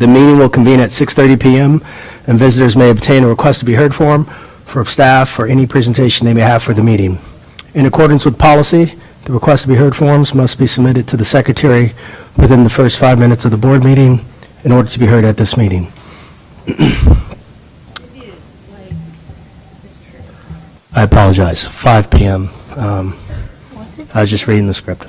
The meeting will convene at 6:30 p.m., and visitors may obtain a request to be heard form for staff for any presentation they may have for the meeting. In accordance with policy, the request to be heard forms must be submitted to the secretary within the first 5 minutes of the board meeting in order to be heard at this meeting. I apologize, 5 p.m. I was just reading the script.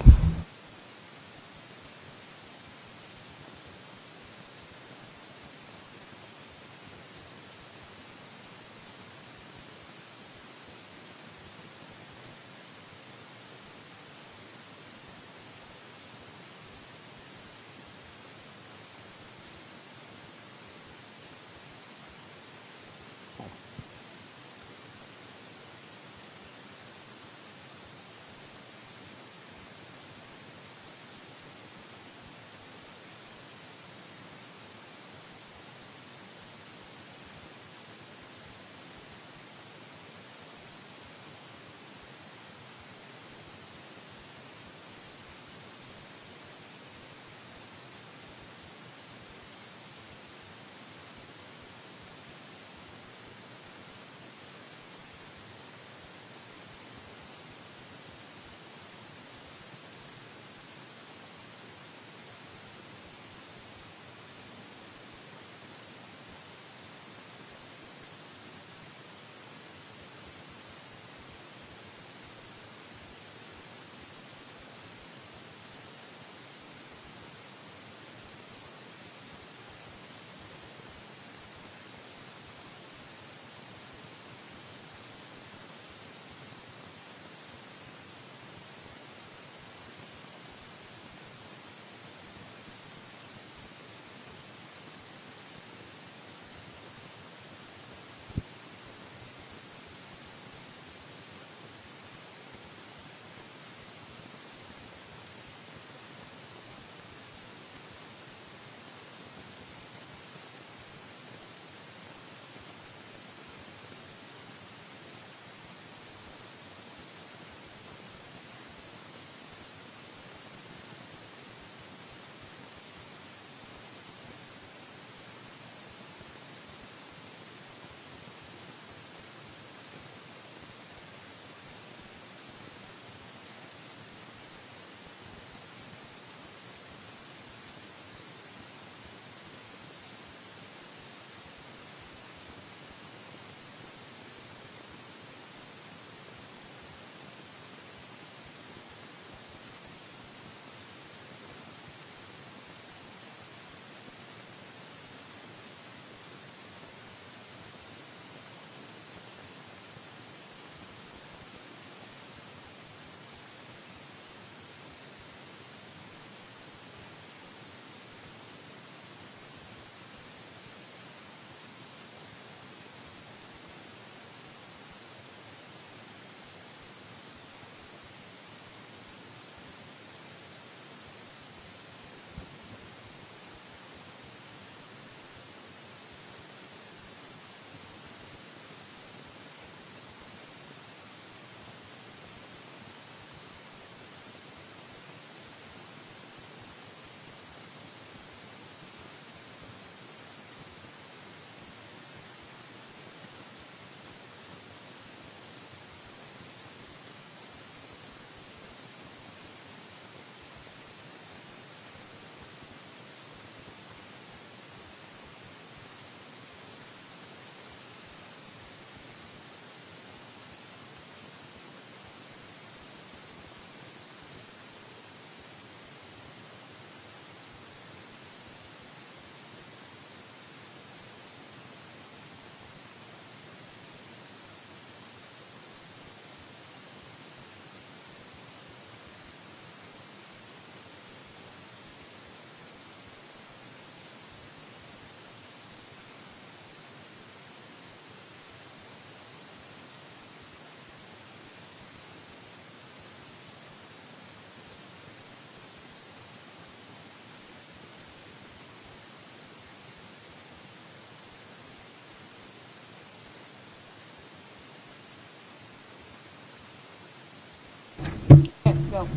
Go.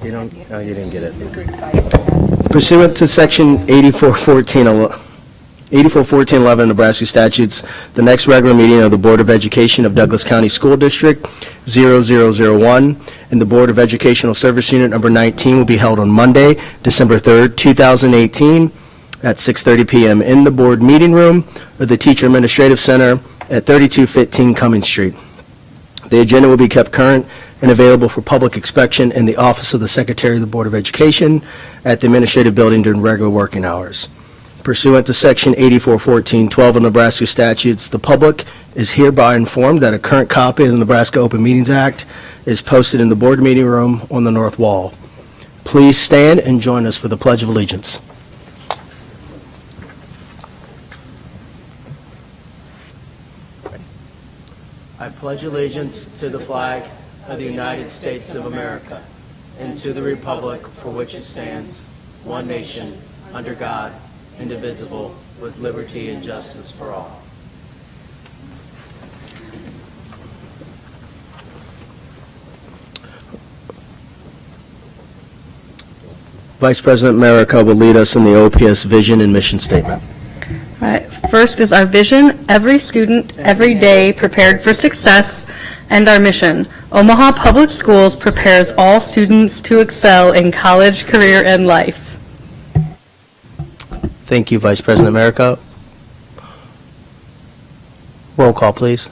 You don't, oh, you didn't get it. Super excited. Pursuant to Section 841411 Nebraska statutes, the next regular meeting of the Board of Education of Douglas County School District 0001 and the Board of Educational Service Unit number 19 will be held on Monday, December 3rd, 2018 at 6:30 p.m. in the board meeting room of the Teacher Administrative Center at 3215 Cummings Street. The agenda will be kept current and available for public inspection in the office of the Secretary of the Board of Education at the Administrative Building during regular working hours. Pursuant to Section 841412 of Nebraska statutes, the public is hereby informed that a current copy of the Nebraska Open Meetings Act is posted in the board meeting room on the north wall. Please stand and join us for the Pledge of Allegiance. I pledge allegiance to the flag of the United States of America and to the republic for which it stands, one nation, under God, indivisible, with liberty and justice for all. Vice President America will lead us in the OPS vision and mission statement. All right, first is our vision, every student, every day prepared for success, and our mission. Omaha Public Schools prepares all students to excel in college, career, and life. Thank you, Vice President America. Roll call, please.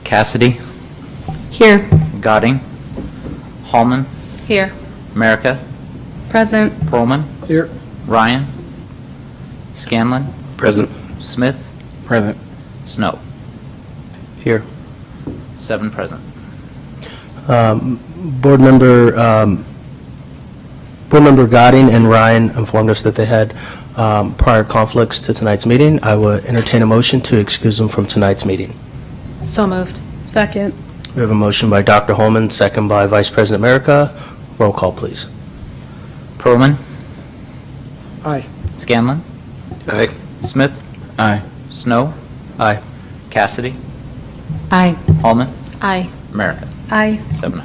Cassidy, Here. Godding, Hallman, Here. America, Present. Perlman, Here. Ryan, Scanlon, Present. Smith, Present. Snow. Here. 7 present. Board member Godding and Ryan informed us that they had prior conflicts to tonight's meeting. I would entertain a motion to excuse them from tonight's meeting. So moved. Second. We have a motion by Dr. Holman, second by Vice President America. Roll call, please. Perlman, Aye. Scanlon, Aye. Smith, Aye. Snow, Aye. Cassidy, Aye. Hallman, Aye. America. Aye. 7.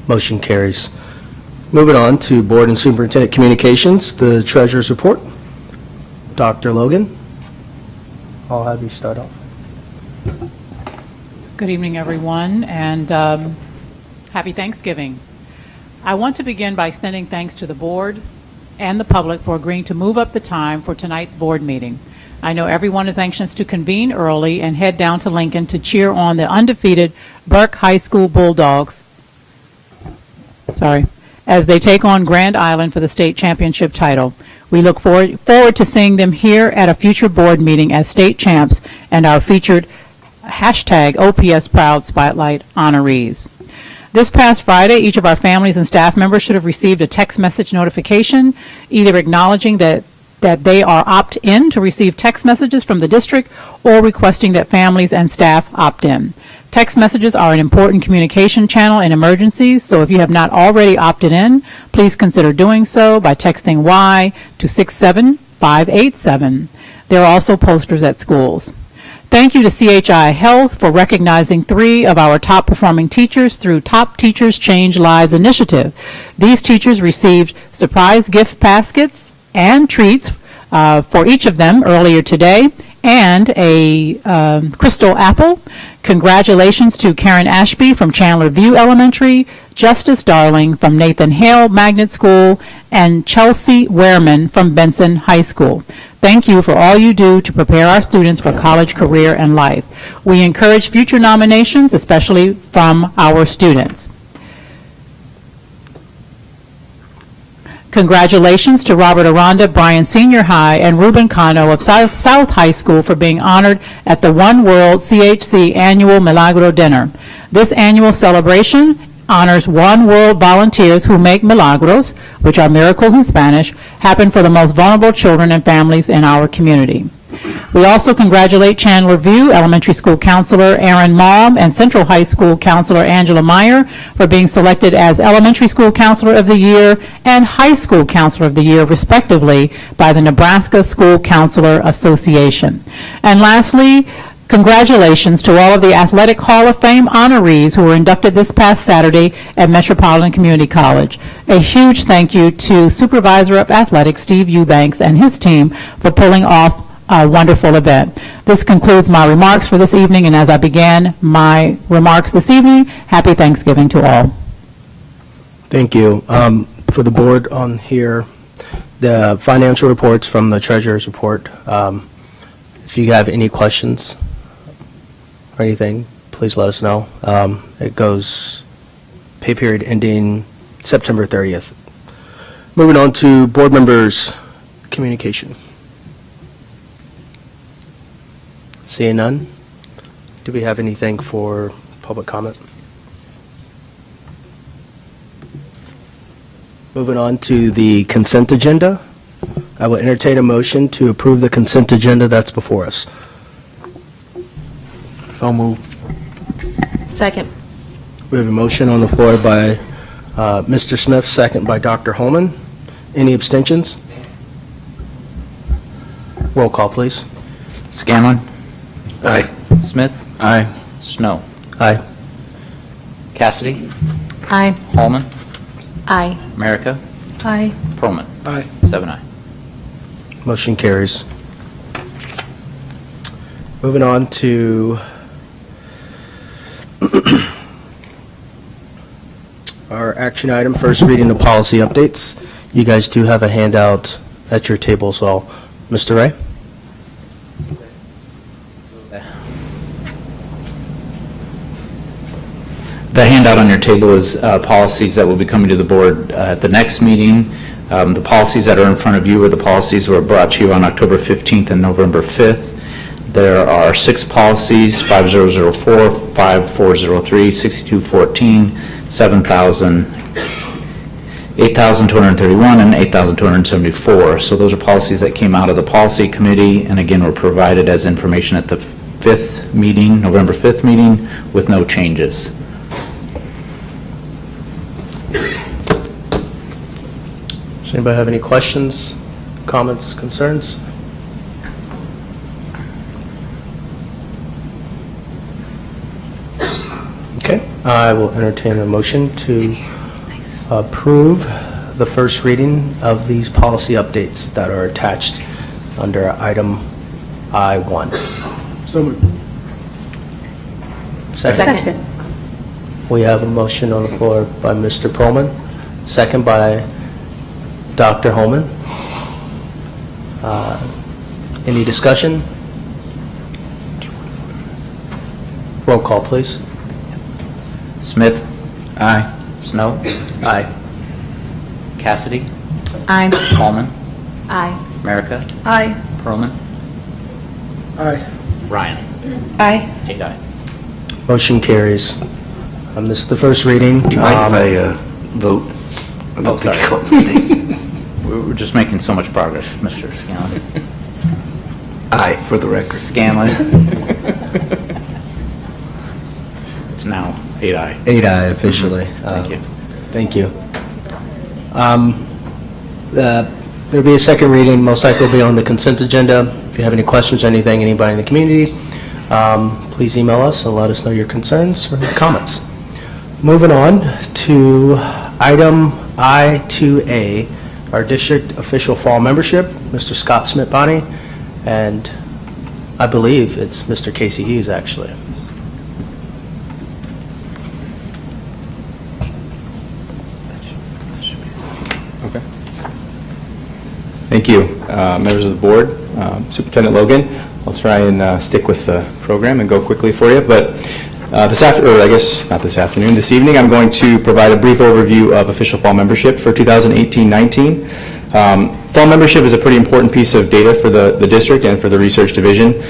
Motion carries. Moving on to Board and Superintendent Communications, the Treasurer's Report. Dr. Logan, I'll have you start off. Good evening, everyone, and happy Thanksgiving. I want to begin by extending thanks to the board and the public for agreeing to move up the time for tonight's board meeting. I know everyone is anxious to convene early and head down to Lincoln to cheer on the undefeated Burke High School Bulldogs, as they take on Grand Island for the state championship title. We look forward to seeing them here at a future board meeting as state champs and our featured #OPS Proud Spotlight honorees. This past Friday, each of our families and staff members should have received a text message notification, either acknowledging that they are opt-in to receive text messages from the district or requesting that families and staff opt in. Text messages are an important communication channel in emergencies, so if you have not already opted in, please consider doing so by texting Y to 67587. There are also posters at schools. Thank you to CHI Health for recognizing 3 of our top-performing teachers through Top Teachers Change Lives initiative. These teachers received surprise gift baskets and treats for each of them earlier today, and a crystal apple. Congratulations to Karen Ashby from Chandler View Elementary, Justice Darling from Nathan Hale Magnet School, and Chelsea Wehrman from Benson High School. Thank you for all you do to prepare our students for college, career, and life. We encourage future nominations, especially from our students. Congratulations to Robert Aranda, Bryan Senior High, and Ruben Cano of South High School for being honored at the One World CHC Annual Milagro Dinner. This annual celebration honors One World volunteers who make milagros, which are miracles in Spanish, happen for the most vulnerable children and families in our community. We also congratulate Chandler View Elementary School Counselor Aaron Malm and Central High School Counselor Angela Meyer for being selected as Elementary School Counselor of the Year and High School Counselor of the Year, respectively, by the Nebraska School Counselor Association. And lastly, congratulations to all of the Athletic Hall of Fame honorees who were inducted this past Saturday at Metropolitan Community College. A huge thank you to Supervisor of Athletics Steve Eubanks and his team for pulling off a wonderful event. This concludes my remarks for this evening, and as I began my remarks this evening, happy Thanksgiving to all. Thank you. For the board on here, the financial reports from the treasurer's report, if you have any questions or anything, please let us know. It goes pay period ending September 30th. Moving on to board members' communication. Seeing none, do we have anything for public comment? Moving on to the consent agenda. I will entertain a motion to approve the consent agenda that's before us. So moved. Second. We have a motion on the floor by Mr. Smith, second by Dr. Holman. Any abstentions? Roll call, please. Scanlon. Aye. Smith. Aye. Snow. Aye. Cassidy. Aye. Holman. Aye. America. Aye. Perlman. Aye. 7-0. Motion carries. Moving on to our action item, first reading of policy updates. You guys do have a handout at your table as well. Mr. Ray? The handout on your table is policies that will be coming to the board at the next meeting. The policies that are in front of you are the policies that were brought to you on October 15th and November 5th. There are 6 policies, 5004, 5403, 6214, 7000, 8,231, and 8,274. So those are policies that came out of the policy committee, and again, were provided as information at the 5th meeting, November 5th meeting, with no changes. Does anybody have any questions, comments, concerns? Okay, I will entertain a motion to approve the first reading of these policy updates that are attached under item I-1. So moved. Second. We have a motion on the floor by Mr. Perlman, second by Dr. Holman. Any discussion? Roll call, please. Smith. Aye. Snow. Aye. Cassidy. Aye. Holman. Aye. America. Aye. Perlman. Aye. Ryan. Aye. 8-0. Motion carries. This is the first reading. Do you mind if I vote? Oh, sorry. We're just making so much progress, Mr. Scanlon. Aye, for the record. Scanlon. It's now 8-0. 8-0 officially. Thank you. Thank you. There'll be a second reading, most likely will be on the consent agenda. If you have any questions or anything, anybody in the community, please email us and let us know your concerns or comments. Moving on to item I-2A, our district official fall membership, Mr. Scott Smith-Bonnie, and I believe it's Mr. Casey Hughes, actually. Okay. Thank you, members of the board, Superintendent Logan. I'll try and stick with the program and go quickly for you, but this evening, I'm going to provide a brief overview of official fall membership for 2018-19. Fall membership is a pretty important piece of data for the district and for the research division.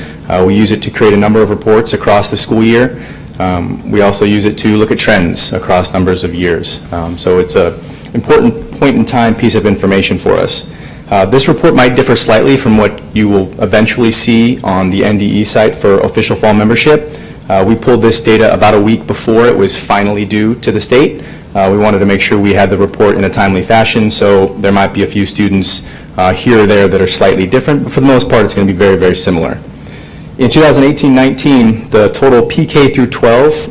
We use it to create a number of reports across the school year. We also use it to look at trends across numbers of years. So it's an important point-in-time piece of information for us. This report might differ slightly from what you will eventually see on the NDE site for official fall membership. We pulled this data about a week before it was finally due to the state. We wanted to make sure we had the report in a timely fashion, so there might be a few students here or there that are slightly different, but for the most part it's going to be very, very similar. In 2018-19, the total PK through 12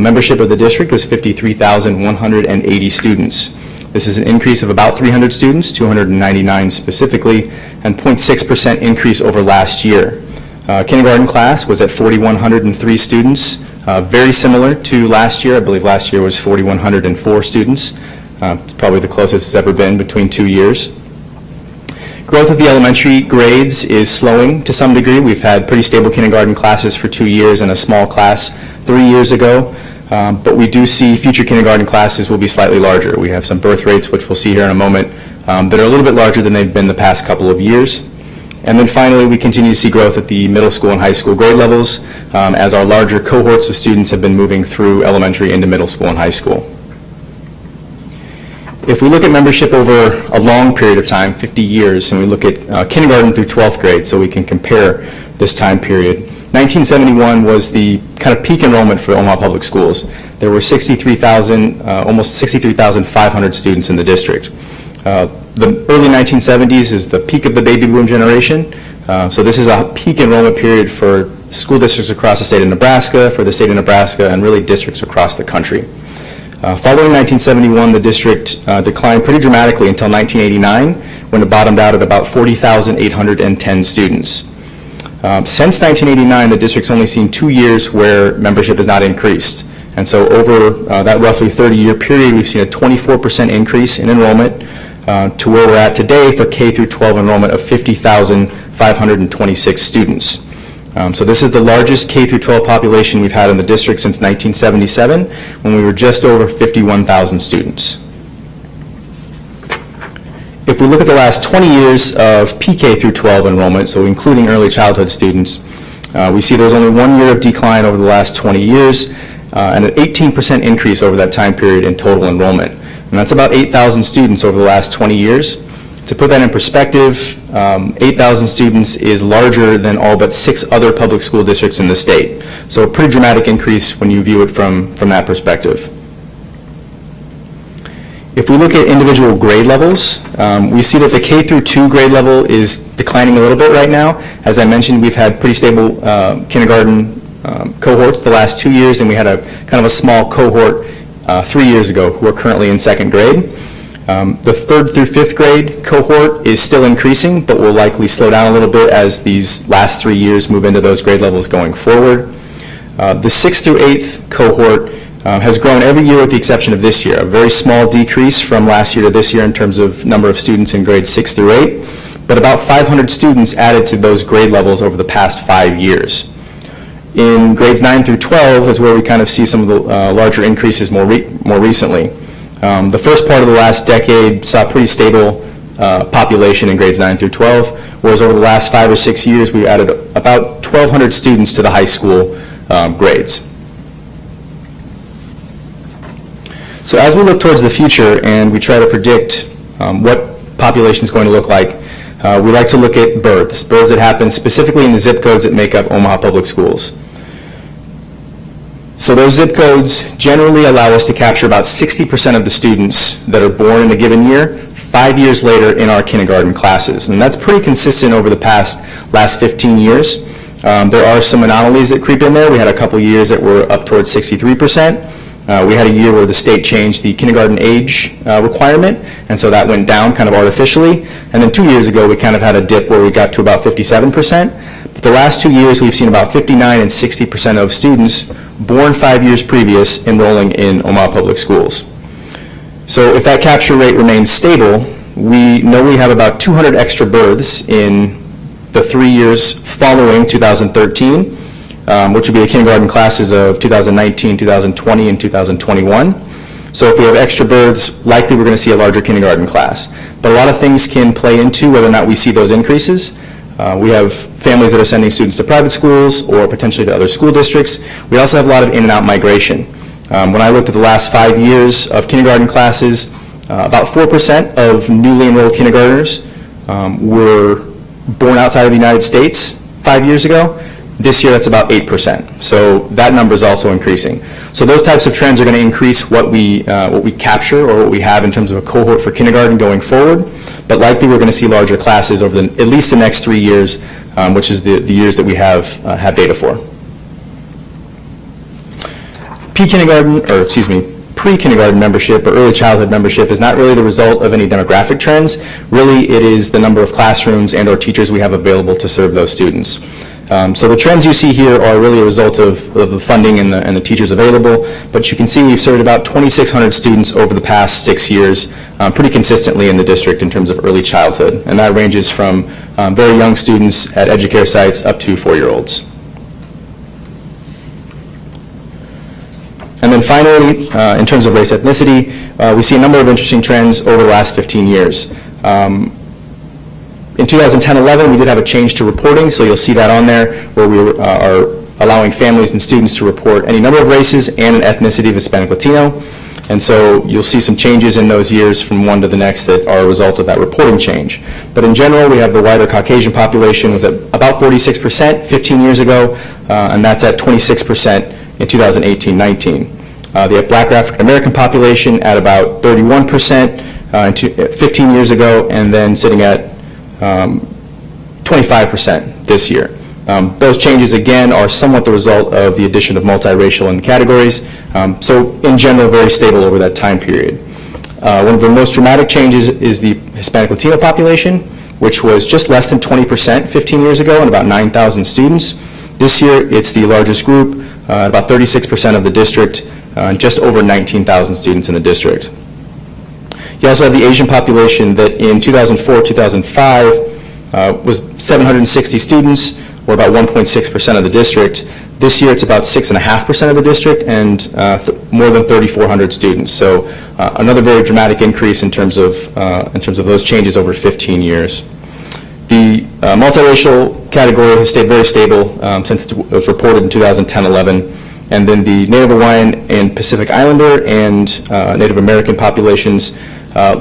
membership of the district was 53,180 students. This is an increase of about 300 students, 299 specifically, and 0.6% increase over last year. Kindergarten class was at 4,103 students, very similar to last year. I believe last year was 4,104 students. It's probably the closest it's ever been between 2 years. Growth of the elementary grades is slowing to some degree. We've had pretty stable kindergarten classes for 2 years and a small class 3 years ago. But we do see future kindergarten classes will be slightly larger. We have some birth rates, which we'll see here in a moment, that are a little bit larger than they've been the past couple of years. And then finally, we continue to see growth at the middle school and high school grade levels as our larger cohorts of students have been moving through elementary into middle school and high school. If we look at membership over a long period of time, 50 years, and we look at kindergarten through 12th grade so we can compare this time period, 1971 was the kind of peak enrollment for Omaha Public Schools. There were 63,000, almost 63,500 students in the district. The early 1970s is the peak of the baby boom generation. So this is a peak enrollment period for school districts across the state of Nebraska, for the state of Nebraska, and really districts across the country. Following 1971, the district declined pretty dramatically until 1989, when it bottomed out at about 40,810 students. Since 1989, the district's only seen 2 years where membership has not increased. And so over that roughly 30-year period, we've seen a 24% increase in enrollment to where we're at today for K through 12 enrollment of 50,526 students. So this is the largest K through 12 population we've had in the district since 1977, when we were just over 51,000 students. If we look at the last 20 years of PK through 12 enrollment, so including early childhood students, we see there's only 1 year of decline over the last 20 years and an 18% increase over that time period in total enrollment. And that's about 8,000 students over the last 20 years. To put that in perspective, 8,000 students is larger than all but 6 other public school districts in the state. So a pretty dramatic increase when you view it from that perspective. If we look at individual grade levels, we see that the K through 2 grade level is declining a little bit right now. As I mentioned, we've had pretty stable kindergarten cohorts the last 2 years, and we had a kind of a small cohort 3 years ago who are currently in 2nd grade. The 3rd through 5th grade cohort is still increasing, but will likely slow down a little bit as these last 3 years move into those grade levels going forward. The 6th through 8th cohort has grown every year with the exception of this year. A very small decrease from last year to this year in terms of number of students in grades 6 through 8, but about 500 students added to those grade levels over the past 5 years. In grades 9 through 12 is where we kind of see some of the larger increases more recently. The first part of the last decade saw pretty stable population in grades 9 through 12, whereas over the last 5 or 6 years we added about 1,200 students to the high school grades. So as we look towards the future and we try to predict what population is going to look like, we like to look at births that happen specifically in the zip codes that make up Omaha Public Schools. So those zip codes generally allow us to capture about 60% of the students that are born in a given year 5 years later in our kindergarten classes. And that's pretty consistent over the last 15 years. There are some anomalies that creep in there. We had a couple years that were up towards 63%. We had a year where the state changed the kindergarten age requirement, and so that went down kind of artificially. And then 2 years ago, we kind of had a dip where we got to about 57%. But the last 2 years, we've seen about 59 and 60% of students born 5 years previous enrolling in Omaha Public Schools. So if that capture rate remains stable, we know we have about 200 extra births in the 3 years following 2013. Which would be the kindergarten classes of 2019, 2020, and 2021. So if we have extra births, likely we're going to see a larger kindergarten class. But a lot of things can play into whether or not we see those increases. We have families that are sending students to private schools or potentially to other school districts. We also have a lot of in and out migration. When I looked at the last 5 years of kindergarten classes, about 4% of newly enrolled kindergartners were born outside of the United States 5 years ago. This year, that's about 8%. So that number is also increasing. So those types of trends are going to increase what we capture or what we have in terms of a cohort for kindergarten going forward. But likely, we're going to see larger classes over at least the next 3 years, which is the years that we have data for. pre-kindergarten membership or early childhood membership is not really the result of any demographic trends. Really, it is the number of classrooms and/or teachers we have available to serve those students. So the trends you see here are really a result of the funding and the teachers available, but you can see we've served about 2,600 students over the past 6 years, pretty consistently in the district in terms of early childhood, and that ranges from very young students at Educare sites up to 4-year-olds. And then finally, in terms of race ethnicity, we see a number of interesting trends over the last 15 years. In 2010-11, we did have a change to reporting, so you'll see that on there, where we are allowing families and students to report any number of races and an ethnicity of Hispanic Latino. And so you'll see some changes in those years from one to the next that are a result of that reporting change. But in general, we have the wider Caucasian population was at about 46% 15 years ago, and that's at 26% in 2018-19. The Black or African American population at about 31% 15 years ago, and then sitting at 25% this year. Those changes, again, are somewhat the result of the addition of multiracial in the categories. So in general, very stable over that time period. One of the most dramatic changes is the Hispanic Latino population, which was just less than 20% 15 years ago and about 9,000 students. This year, it's the largest group, about 36% of the district, just over 19,000 students in the district. You also have the Asian population that in 2004-2005 was 760 students, or about 1.6% of the district. This year, it's about 6.5% of the district and more than 3,400 students. So another very dramatic increase in terms of those changes over 15 years. The multiracial category has stayed very stable since it was reported in 2010-11. And then the Native Hawaiian and Pacific Islander and Native American populations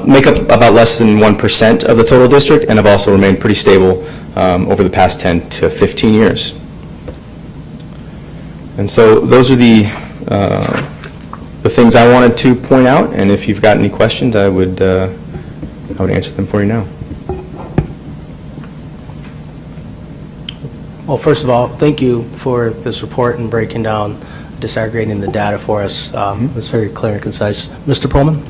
make up about less than 1% of the total district and have also remained pretty stable over the past 10 to 15 years. And so those are the things I wanted to point out, and if you've got any questions, I would answer them for you now. Well, first of all, thank you for this report and breaking down, disaggregating the data for us. It was very clear and concise. Mr. Pullman?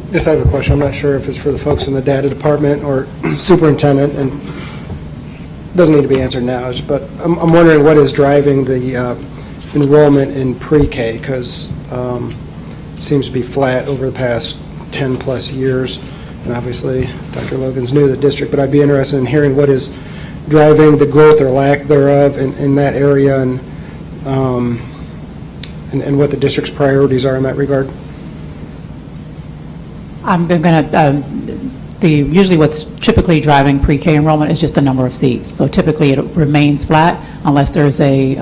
Yes, I have a question. I'm not sure if it's for the folks in the data department or superintendent, and it doesn't need to be answered now, but I'm wondering what is driving the enrollment in pre-K, because it seems to be flat over the past 10 plus years, and obviously Dr. Logan's new to the district, but I'd be interested in hearing what is driving the growth or lack thereof in that area, and what the district's priorities are in that regard. I'm going to, usually what's typically driving pre-K enrollment is just the number of seats. So typically it remains flat unless there's a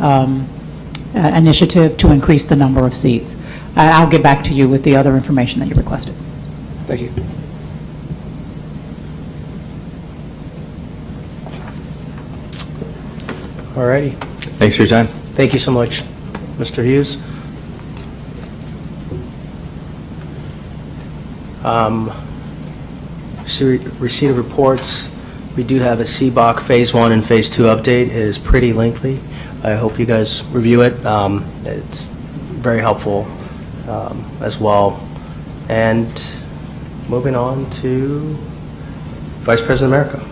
initiative to increase the number of seats. I'll get back to you with the other information that you requested. Thank you. All righty. Thanks for your time. Thank you so much. Mr. Hughes? Receipt of reports. We do have a CBOC Phase 1 and Phase 2 update. It is pretty lengthy. I hope you guys review it. It's very helpful as well. And moving on to Vice President America.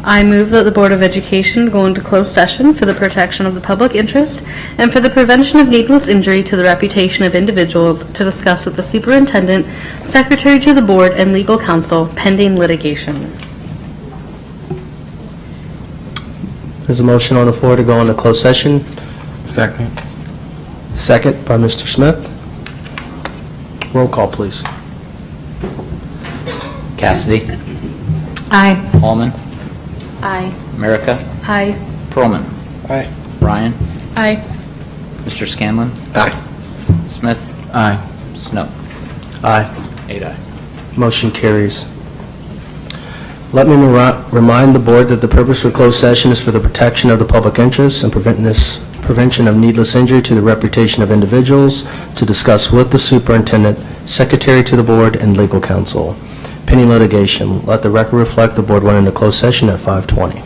I move that the Board of Education go into closed session for the protection of the public interest and for the prevention of needless injury to the reputation of individuals to discuss with the superintendent, secretary to the board, and legal counsel pending litigation. There's a motion on the floor to go into closed session. Second. Second by Mr. Smith. Roll call, please. Cassidy, Aye. Hallman, Aye. America, Aye. Perlman, Aye. Ryan, Aye. Mr. Scanlon, Aye. Smith, Aye. Snow. Aye. 8 ayes. Motion carries. Let me remind the board that the purpose for closed session is for the protection of the public interest and prevention of needless injury to the reputation of individuals, to discuss with the superintendent, secretary to the board, and legal counsel. Pending litigation. Let the record reflect the board went into closed session at 5:20.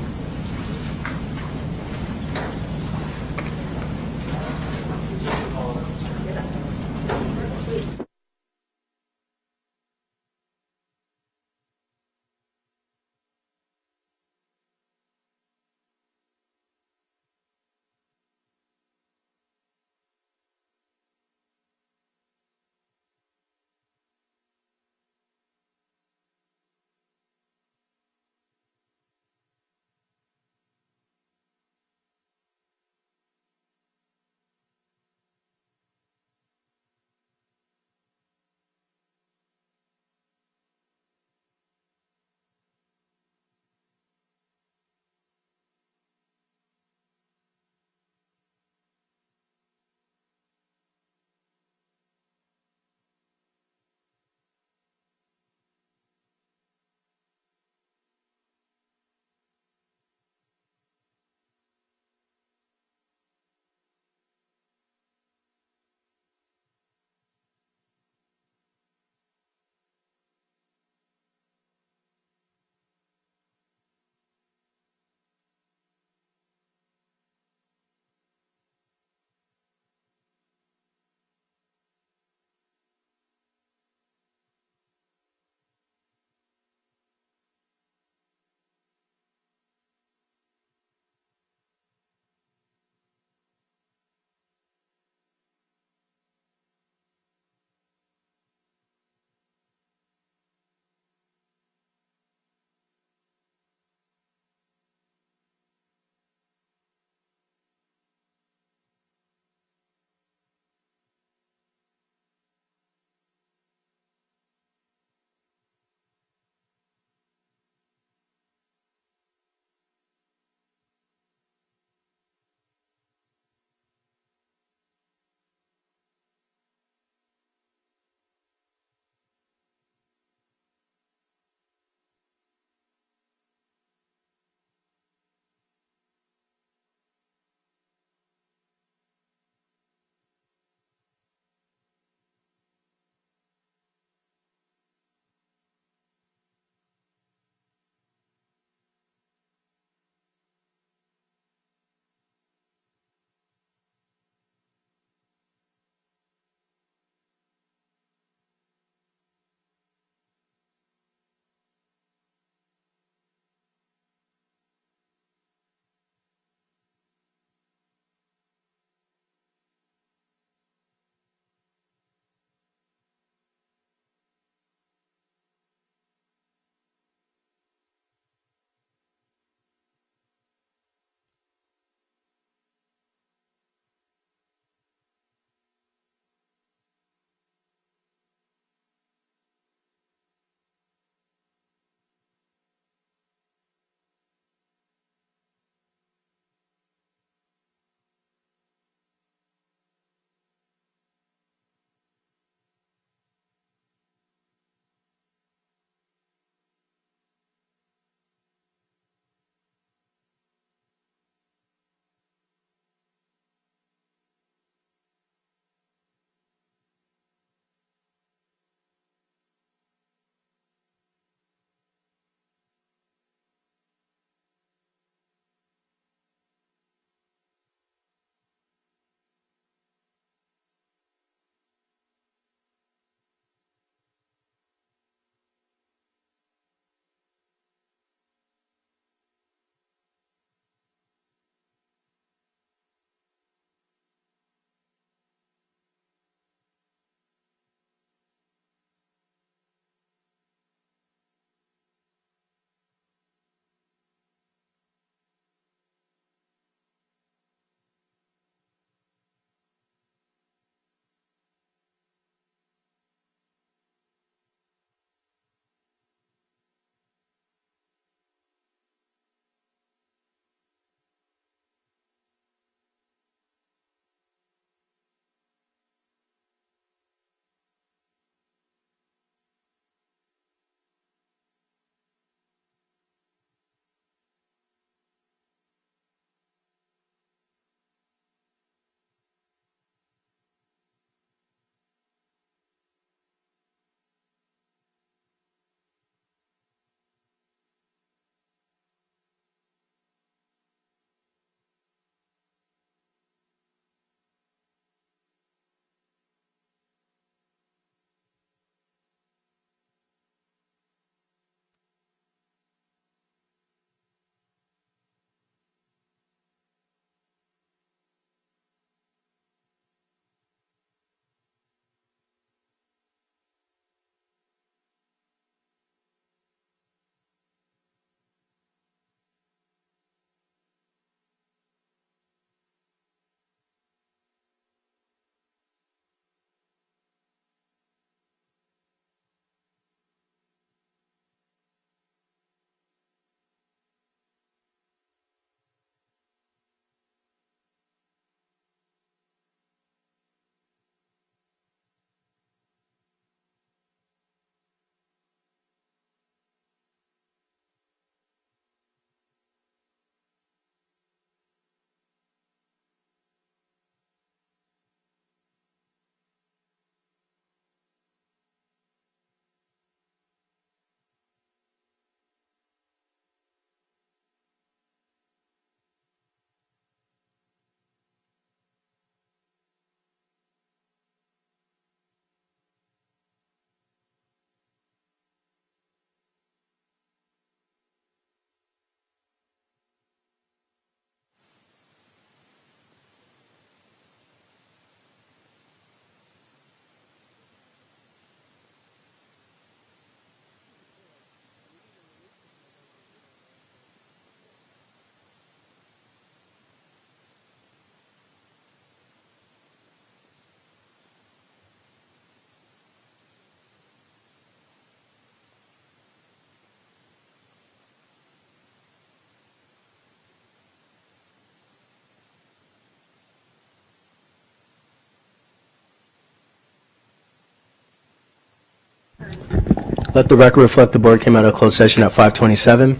Let the record reflect the board came out of closed session at 5:27.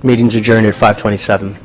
Meeting's adjourned at 5:27.